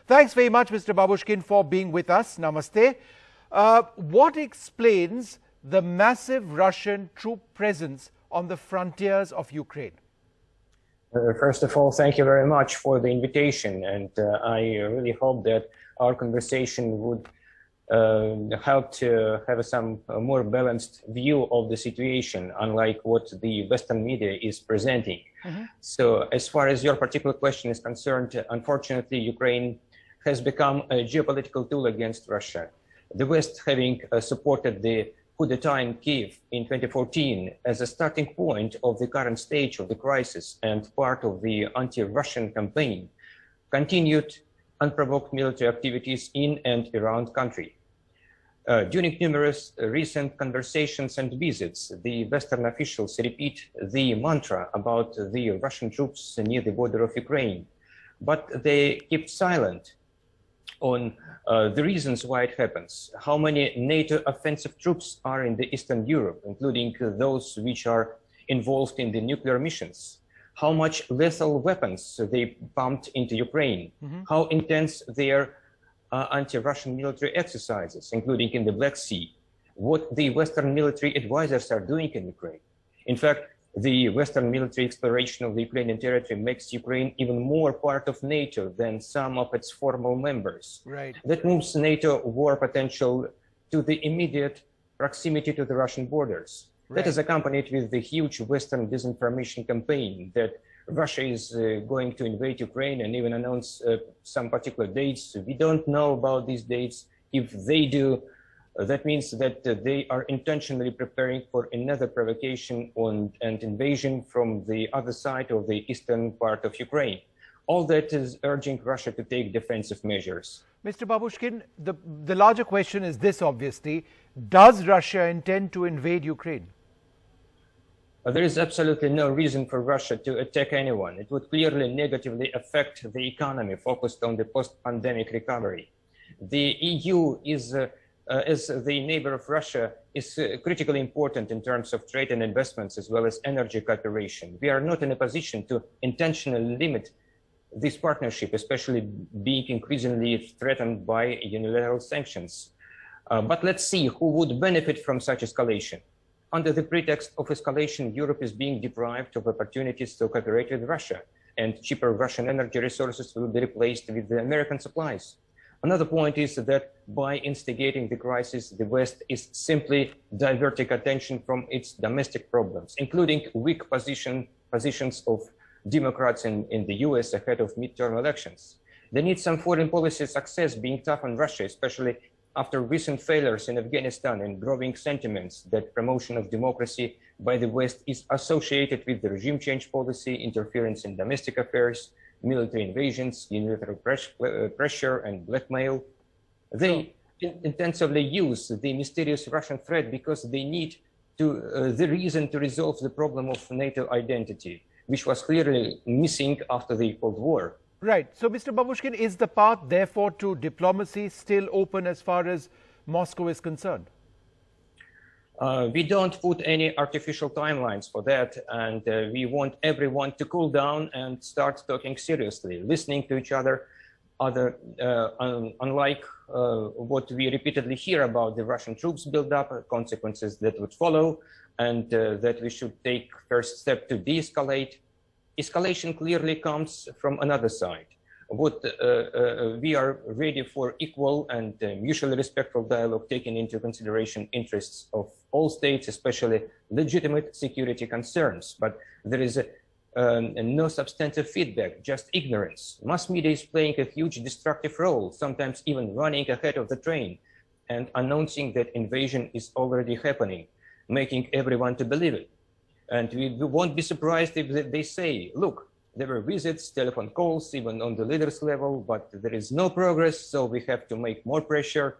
Thanks very much, Mr. Babushkin, for being with us. Namaste. What explains the massive Russian troop presence on the frontiers of Ukraine? First of all, thank you very much for the invitation, and I really hope that our conversation would help to have some more balanced view of the situation, unlike what the Western media is presenting. So as far as your particular question is concerned, unfortunately, Ukraine has become a geopolitical tool against Russia. The West, having supported the coup d'etat in Kiev in 2014 as a starting point of the current stage of the crisis and part of the anti-Russian campaign, continued unprovoked military activities in and around the country. During numerous recent conversations and visits, the Western officials repeat the mantra about the Russian troops near the border of Ukraine, but they keep silent on the reasons why it happens. How many NATO offensive troops are in the Eastern Europe, including those which are involved in the nuclear missions? How much lethal weapons they pumped into Ukraine? How intense their anti-Russian military exercises, including in the Black Sea? What the Western military advisors are doing in Ukraine? In fact, the Western military exploration of the Ukrainian territory makes Ukraine even more part of NATO than some of its formal members. Right. That moves NATO war potential to the immediate proximity to the Russian borders. That is accompanied with the huge Western disinformation campaign that Russia is going to invade Ukraine and even announce some particular dates. We don't know about these dates. If they do, that means that they are intentionally preparing for another provocation and invasion from the other side of the eastern part of Ukraine. All that is urging Russia to take defensive measures. Mr. Babushkin, the larger question is this, obviously. Does Russia intend to invade Ukraine? There is absolutely no reason for Russia to attack anyone. It would clearly negatively affect the economy focused on the post-pandemic recovery. The EU is as the neighbor of Russia, is critically important in terms of trade and investments as well as energy cooperation. We are not in a position to intentionally limit this partnership, especially being increasingly threatened by unilateral sanctions. But let's see who would benefit from such escalation. Under the pretext of escalation, Europe is being deprived of opportunities to cooperate with Russia, and cheaper Russian energy resources will be replaced with the American supplies. Another point is that by instigating the crisis, the West is simply diverting attention from its domestic problems, including weak positions of Democrats in the US ahead of midterm elections. They need some foreign policy success being tough on Russia, especially after recent failures in Afghanistan and growing sentiments that promotion of democracy by the West is associated with the regime change policy, interference in domestic affairs, military invasions, unilateral pressure and blackmail. They intensively use the mysterious Russian threat because they need the reason to resolve the problem of NATO identity, which was clearly missing after the Cold War. Right. So, Mr. Babushkin, is the path, therefore, to diplomacy still open as far as Moscow is concerned? We don't put any artificial timelines for that, and we want everyone to cool down and start talking seriously, listening to each other. Unlike what we repeatedly hear about the Russian troops buildup, consequences that would follow, and that we should take first step to de-escalate. Escalation clearly comes from another side. What we are ready for equal and mutually respectful dialogue, taking into consideration interests of all states, especially legitimate security concerns. But there is no substantive feedback, just ignorance. Mass media is playing a huge destructive role, sometimes even running ahead of the train and announcing that invasion is already happening, making everyone to believe it. And we won't be surprised if they say, look, there were visits, telephone calls, even on the leaders level, but there is no progress, so we have to make more pressure.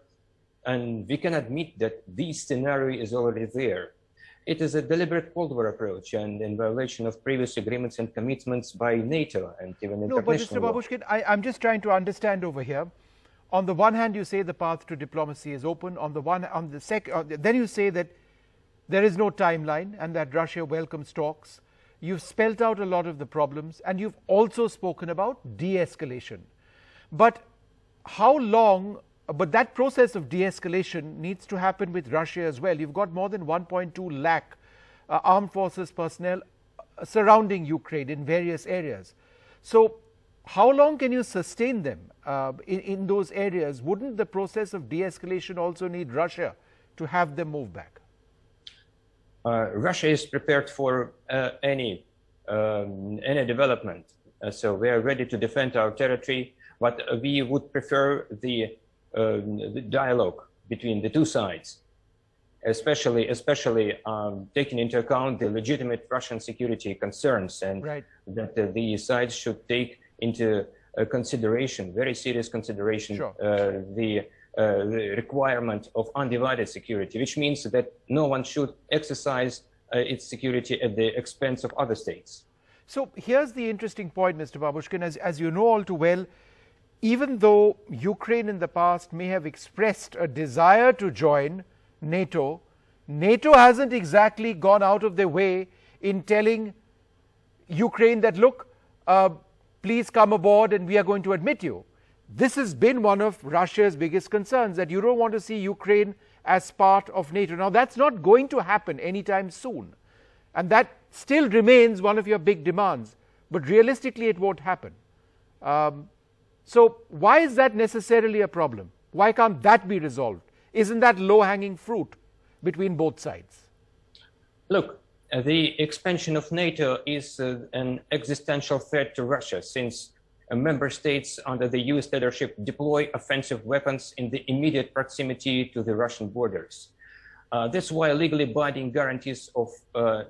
And we can admit that this scenario is already there. It is a deliberate Cold War approach and in violation of previous agreements and commitments by NATO and even international law. No, but Mr. Babushkin, I'm just trying to understand over here. On the one hand, you say the path to diplomacy is open. Then you say that there is no timeline and that Russia welcomes talks. You've spelled out a lot of the problems, and you've also spoken about de-escalation. But how long, but that process of de-escalation needs to happen with Russia as well. You've got more than 1.2 lakh armed forces personnel surrounding Ukraine in various areas. So how long can you sustain them in those areas? Wouldn't the process of de-escalation also need Russia to have them move back? Russia is prepared for any development. So we are ready to defend our territory, but we would prefer the dialogue between the two sides, especially taking into account the legitimate Russian security concerns, and that the sides should take into consideration, very serious consideration, the requirement of undivided security, which means that no one should exercise its security at the expense of other states. So here's the interesting point, Mr. Babushkin. As you know all too well, even though Ukraine in the past may have expressed a desire to join NATO, NATO hasn't exactly gone out of their way in telling Ukraine that, look, please come aboard and we are going to admit you. This has been one of Russia's biggest concerns, that you don't want to see Ukraine as part of NATO. Now, that's not going to happen anytime soon. And that still remains one of your big demands. But realistically, it won't happen. So why is that necessarily a problem? Why can't that be resolved? Isn't that low-hanging fruit between both sides? Look, the expansion of NATO is an existential threat to Russia, since member states under the US leadership deploy offensive weapons in the immediate proximity to the Russian borders. That's why legally binding guarantees of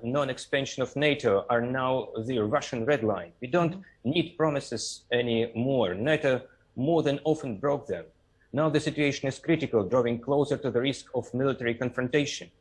non-expansion of NATO are now the Russian red line. We don't need promises anymore. NATO more than often broke them. Now the situation is critical, drawing closer to the risk of military confrontation.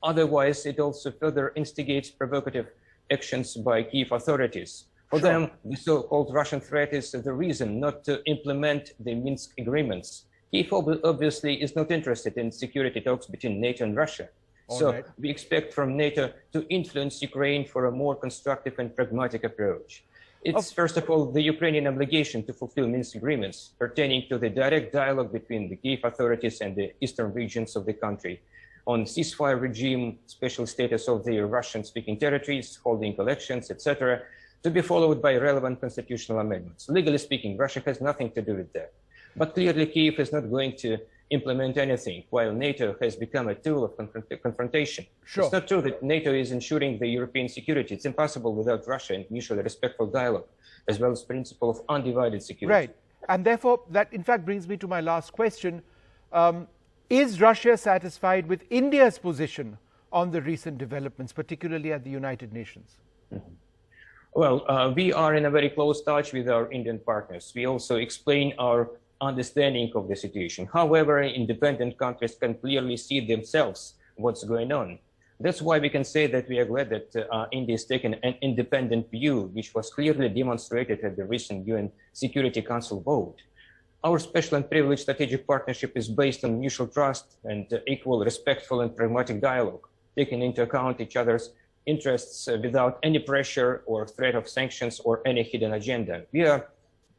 Otherwise, it also further instigates provocative actions by Kyiv authorities. For them, the so-called Russian threat is the reason not to implement the Minsk agreements. Kyiv obviously is not interested in security talks between NATO and Russia. So we expect from NATO to influence Ukraine for a more constructive and pragmatic approach. It's first of all the Ukrainian obligation to fulfill Minsk agreements pertaining to the direct dialogue between the Kyiv authorities and the eastern regions of the country on ceasefire regime, special status of the Russian-speaking territories, holding elections, etc., to be followed by relevant constitutional amendments. Legally speaking, Russia has nothing to do with that. But clearly, Kyiv is not going to implement anything, while NATO has become a tool of confrontation. It's not true that NATO is ensuring the European security. It's impossible without Russia and mutually respectful dialogue, as well as principle of undivided security. Right. And therefore, that in fact brings me to my last question. Is Russia satisfied with India's position on the recent developments, particularly at the United Nations? Well, we are in a very close touch with our Indian partners. We also explain our understanding of the situation. However, independent countries can clearly see themselves what's going on. That's why we can say that we are glad that India has taken an independent view, which was clearly demonstrated at the recent UN Security Council vote. Our special and privileged strategic partnership is based on mutual trust and equal, respectful and pragmatic dialogue, taking into account each other's interests without any pressure or threat of sanctions or any hidden agenda. We are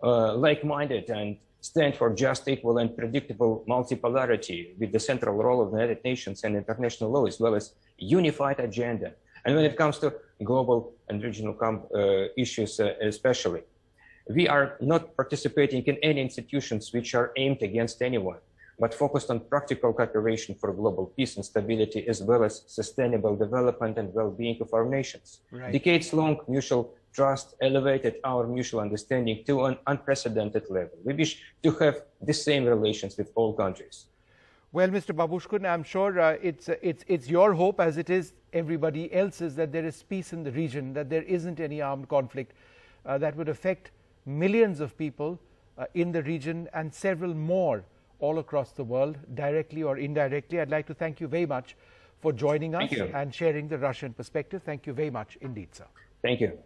like-minded and stand for just, equal and predictable multipolarity with the central role of the United Nations and international law, as well as unified agenda. And when it comes to global and regional issues especially, we are not participating in any institutions which are aimed against anyone, but focused on practical cooperation for global peace and stability, as well as sustainable development and well-being of our nations. Decades-long mutual trust elevated our mutual understanding to an unprecedented level. We wish to have the same relations with all countries. Well, Mr. Babushkin, I'm sure it's your hope, as it is everybody else's, that there is peace in the region, that there isn't any armed conflict that would affect millions of people in the region and several more all across the world, directly or indirectly. I'd like to thank you very much for joining us and sharing the Russian perspective. Thank you very much indeed, sir. Thank you.